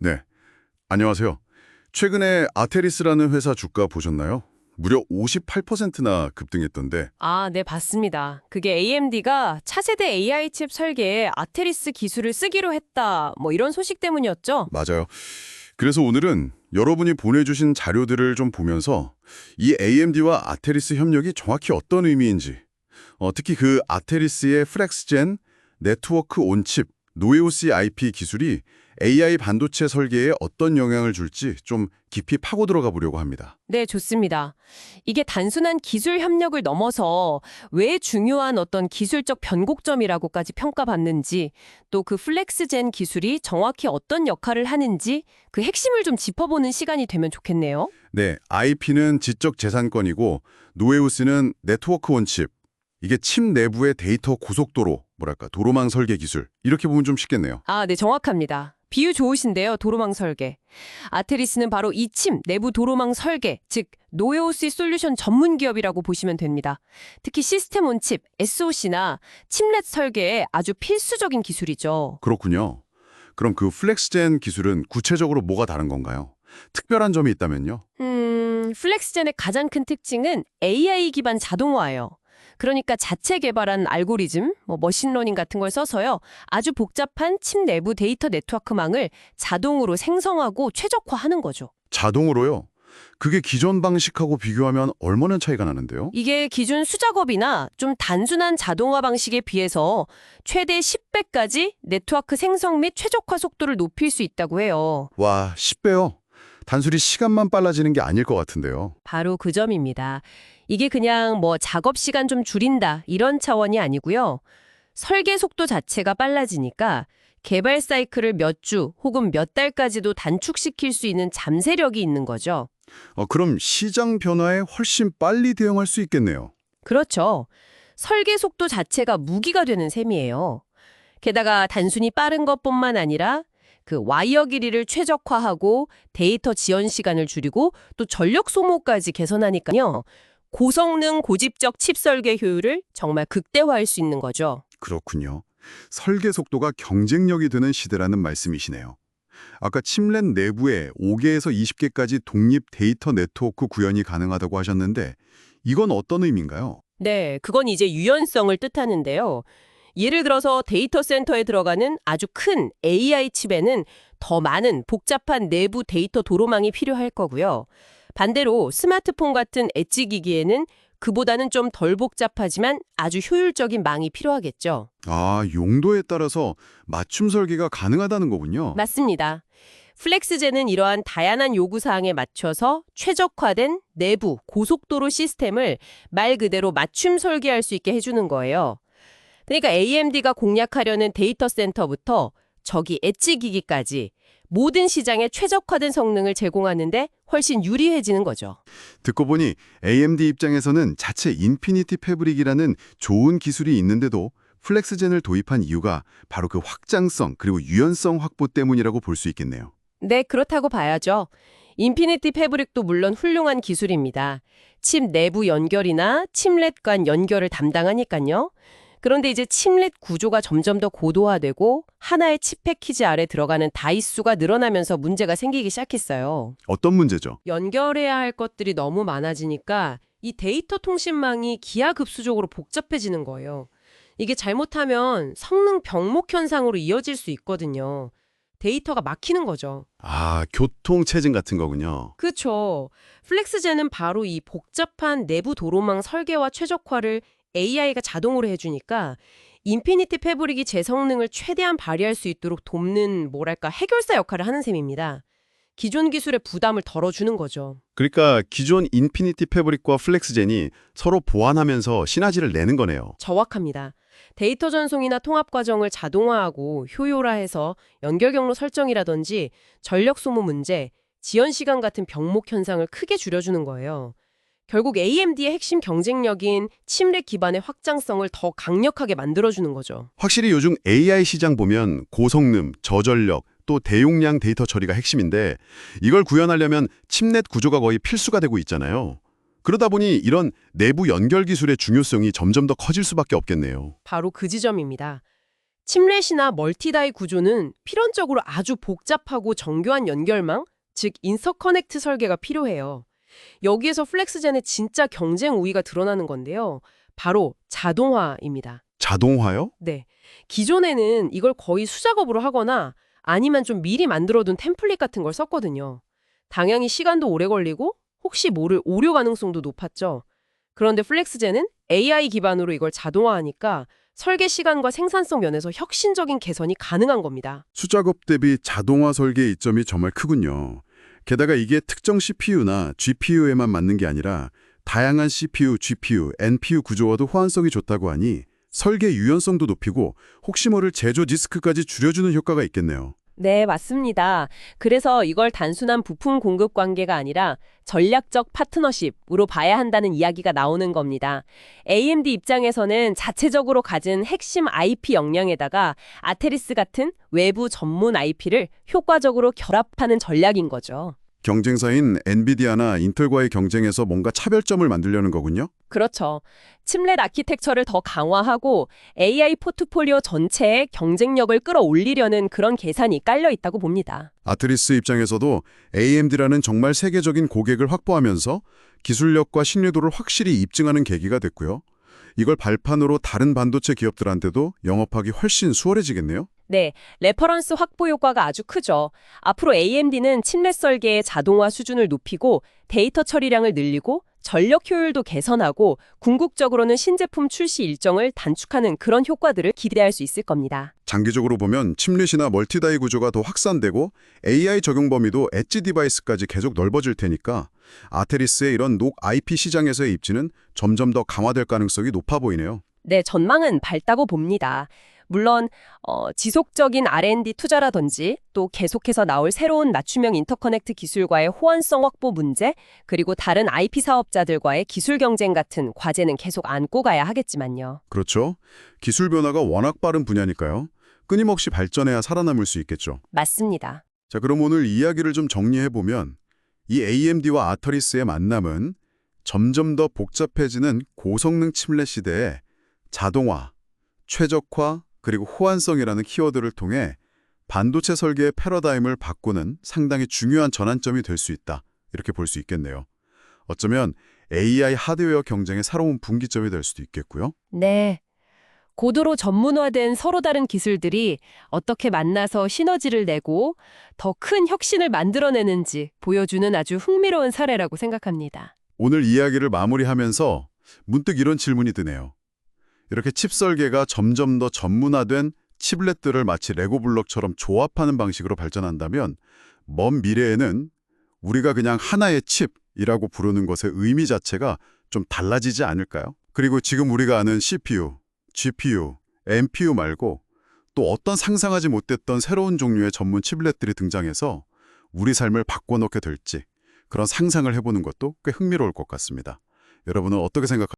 네, 안녕하세요. 최근에 아테리스라는 회사 주가 보셨나요? 무려 58%나 급등했던데. 아, 네, 봤습니다. 그게 AMD가 차세대 AI 칩 설계에 아테리스 기술을 쓰기로 했다. 뭐 이런 소식 때문이었죠? 맞아요. 그래서 오늘은 여러분이 보내주신 자료들을 좀 보면서 이 AMD와 아테리스 협력이 정확히 어떤 의미인지, 특히 그 아테리스의 플렉스젠 네트워크 온칩 노에오스 IP 기술이 AI 반도체 설계에 어떤 영향을 줄지 좀 깊이 파고 들어가 보려고 합니다. 네, 좋습니다. 이게 단순한 기술 협력을 넘어서 왜 중요한 어떤 기술적 변곡점이라고까지 평가받는지, 또 그 플렉스젠 기술이 정확히 어떤 역할을 하는지 그 핵심을 좀 짚어보는 시간이 되면 좋겠네요. 네, IP는 지적 재산권이고 노에우스는 네트워크 온칩. 이게 칩 내부의 데이터 고속도로, 도로망 설계 기술. 이렇게 보면 좀 쉽겠네요. 아, 네, 정확합니다. 비유 좋으신데요, 도로망 설계. 아테리스는 바로 이 칩 내부 도로망 설계, 즉 노에오스 솔루션 전문 기업이라고 보시면 됩니다. 특히 시스템 온 칩, SoC나 칩렛 설계에 아주 필수적인 기술이죠. 그렇군요. 그럼 그 플렉스젠 기술은 구체적으로 뭐가 다른 건가요? 특별한 점이 있다면요? 플렉스젠의 가장 큰 특징은 AI 기반 자동화예요. 그러니까 자체 개발한 알고리즘, 머신러닝 같은 걸 써서요. 아주 복잡한 칩 내부 데이터 네트워크망을 자동으로 생성하고 최적화하는 거죠. 자동으로요? 그게 기존 방식하고 비교하면 얼마나 차이가 나는데요? 이게 기존 수작업이나 좀 단순한 자동화 방식에 비해서 최대 10배까지 네트워크 생성 및 최적화 속도를 높일 수 있다고 해요. 와, 10배요? 단순히 시간만 빨라지는 게 아닐 것 같은데요. 바로 그 점입니다. 이게 그냥 작업 시간 좀 줄인다 이런 차원이 아니고요. 설계 속도 자체가 빨라지니까 개발 사이클을 몇 주 혹은 몇 달까지도 단축시킬 수 있는 잠재력이 있는 거죠. 그럼 시장 변화에 훨씬 빨리 대응할 수 있겠네요. 그렇죠. 설계 속도 자체가 무기가 되는 셈이에요. 게다가 단순히 빠른 것뿐만 아니라 그 와이어 길이를 최적화하고 데이터 지연 시간을 줄이고 또 전력 소모까지 개선하니까요. 고성능 고집적 칩 설계 효율을 정말 극대화할 수 있는 거죠. 그렇군요. 설계 속도가 경쟁력이 되는 시대라는 말씀이시네요. 아까 칩렛 내부에 5개에서 20개까지 독립 데이터 네트워크 구현이 가능하다고 하셨는데 이건 어떤 의미인가요? 네, 그건 이제 유연성을 뜻하는데요. 예를 들어서 데이터 센터에 들어가는 아주 큰 AI 칩에는 더 많은 복잡한 내부 데이터 도로망이 필요할 거고요. 반대로 스마트폰 같은 엣지 기기에는 그보다는 좀 덜 복잡하지만 아주 효율적인 망이 필요하겠죠. 아, 용도에 따라서 맞춤 설계가 가능하다는 거군요. 맞습니다. 플렉스젠은 이러한 다양한 요구사항에 맞춰서 최적화된 내부 고속도로 시스템을 말 그대로 맞춤 설계할 수 있게 해주는 거예요. 그러니까 AMD가 공략하려는 데이터 센터부터 저기 엣지 기기까지 모든 시장에 최적화된 성능을 제공하는데 훨씬 유리해지는 거죠. 듣고 보니 AMD 입장에서는 자체 인피니티 패브릭이라는 좋은 기술이 있는데도 플렉스젠을 도입한 이유가 바로 그 확장성 그리고 유연성 확보 때문이라고 볼 수 있겠네요. 네, 그렇다고 봐야죠. 인피니티 패브릭도 물론 훌륭한 기술입니다. 칩 내부 연결이나 칩렛 간 연결을 담당하니까요. 그런데 이제 칩렛 구조가 점점 더 고도화되고 하나의 칩 패키지 아래 들어가는 다이수가 늘어나면서 문제가 생기기 시작했어요. 어떤 문제죠? 연결해야 할 것들이 너무 많아지니까 이 데이터 통신망이 기하급수적으로 복잡해지는 거예요. 이게 잘못하면 성능 병목 현상으로 이어질 수 있거든요. 데이터가 막히는 거죠. 아, 교통체증 같은 거군요. 그렇죠. 플렉스젠은 바로 이 복잡한 내부 도로망 설계와 최적화를 AI가 자동으로 해주니까 인피니티 패브릭이 제 성능을 최대한 발휘할 수 있도록 돕는 해결사 역할을 하는 셈입니다. 기존 기술의 부담을 덜어주는 거죠. 그러니까 기존 인피니티 패브릭과 플렉스젠이 서로 보완하면서 시너지를 내는 거네요. 정확합니다. 데이터 전송이나 통합 과정을 자동화하고 효율화해서 연결 경로 설정이라든지 전력 소모 문제, 지연 시간 같은 병목 현상을 크게 줄여주는 거예요. 결국 AMD의 핵심 경쟁력인 칩렛 기반의 확장성을 더 강력하게 만들어주는 거죠. 확실히 요즘 AI 시장 보면 고성능, 저전력, 또 대용량 데이터 처리가 핵심인데 이걸 구현하려면 칩넷 구조가 거의 필수가 되고 있잖아요. 그러다 보니 이런 내부 연결 기술의 중요성이 점점 더 커질 수밖에 없겠네요. 바로 그 지점입니다. 칩렛이나 멀티다이 구조는 필연적으로 아주 복잡하고 정교한 연결망, 즉 인터커넥트 설계가 필요해요. 여기에서 플렉스젠의 진짜 경쟁 우위가 드러나는 건데요. 바로 자동화입니다. 자동화요? 네. 기존에는 이걸 거의 수작업으로 하거나 아니면 좀 미리 만들어둔 템플릿 같은 걸 썼거든요. 당연히 시간도 오래 걸리고 혹시 모를 오류 가능성도 높았죠. 그런데 플렉스젠은 AI 기반으로 이걸 자동화하니까 설계 시간과 생산성 면에서 혁신적인 개선이 가능한 겁니다. 수작업 대비 자동화 설계의 이점이 정말 크군요. 게다가 이게 특정 CPU나 GPU에만 맞는 게 아니라 다양한 CPU, GPU, NPU 구조와도 호환성이 좋다고 하니 설계 유연성도 높이고 혹시 모를 제조 디스크까지 줄여주는 효과가 있겠네요. 네, 맞습니다. 그래서 이걸 단순한 부품 공급 관계가 아니라 전략적 파트너십으로 봐야 한다는 이야기가 나오는 겁니다. AMD 입장에서는 자체적으로 가진 핵심 IP 역량에다가 아테리스 같은 외부 전문 IP를 효과적으로 결합하는 전략인 거죠. 경쟁사인 엔비디아나 인텔과의 경쟁에서 뭔가 차별점을 만들려는 거군요. 그렇죠. 칩렛 아키텍처를 더 강화하고 AI 포트폴리오 전체의 경쟁력을 끌어올리려는 그런 계산이 깔려 있다고 봅니다. 아트리스 입장에서도 AMD라는 정말 세계적인 고객을 확보하면서 기술력과 신뢰도를 확실히 입증하는 계기가 됐고요. 이걸 발판으로 다른 반도체 기업들한테도 영업하기 훨씬 수월해지겠네요. 네, 레퍼런스 확보 효과가 아주 크죠. 앞으로 AMD는 칩렛 설계의 자동화 수준을 높이고 데이터 처리량을 늘리고 전력 효율도 개선하고 궁극적으로는 신제품 출시 일정을 단축하는 그런 효과들을 기대할 수 있을 겁니다. 장기적으로 보면 칩렛이나 멀티다이 구조가 더 확산되고 AI 적용 범위도 엣지 디바이스까지 계속 넓어질 테니까 아테리스의 이런 녹 IP 시장에서의 입지는 점점 더 강화될 가능성이 높아 보이네요. 네, 전망은 밝다고 봅니다. 물론 지속적인 R&D 투자라든지 또 계속해서 나올 새로운 맞춤형 인터커넥트 기술과의 호환성 확보 문제, 그리고 다른 IP 사업자들과의 기술 경쟁 같은 과제는 계속 안고 가야 하겠지만요. 그렇죠. 기술 변화가 워낙 빠른 분야니까요. 끊임없이 발전해야 살아남을 수 있겠죠. 맞습니다. 자, 그럼 오늘 이야기를 좀 정리해보면 이 AMD와 아터리스의 만남은 점점 더 복잡해지는 고성능 칩렛 시대에 자동화, 최적화, 그리고 호환성이라는 키워드를 통해 반도체 설계의 패러다임을 바꾸는 상당히 중요한 전환점이 될 수 있다. 이렇게 볼 수 있겠네요. 어쩌면 AI 하드웨어 경쟁의 새로운 분기점이 될 수도 있겠고요. 네. 고도로 전문화된 서로 다른 기술들이 어떻게 만나서 시너지를 내고 더 큰 혁신을 만들어내는지 보여주는 아주 흥미로운 사례라고 생각합니다. 오늘 이야기를 마무리하면서 문득 이런 질문이 드네요. 이렇게 칩 설계가 점점 더 전문화된 칩렛들을 마치 레고 블록처럼 조합하는 방식으로 발전한다면 먼 미래에는 우리가 그냥 하나의 칩이라고 부르는 것의 의미 자체가 좀 달라지지 않을까요? 그리고 지금 우리가 아는 CPU, GPU, NPU 말고 또 어떤 상상하지 못했던 새로운 종류의 전문 칩렛들이 등장해서 우리 삶을 바꿔놓게 될지 그런 상상을 해보는 것도 꽤 흥미로울 것 같습니다. 여러분은 어떻게 생각하세요?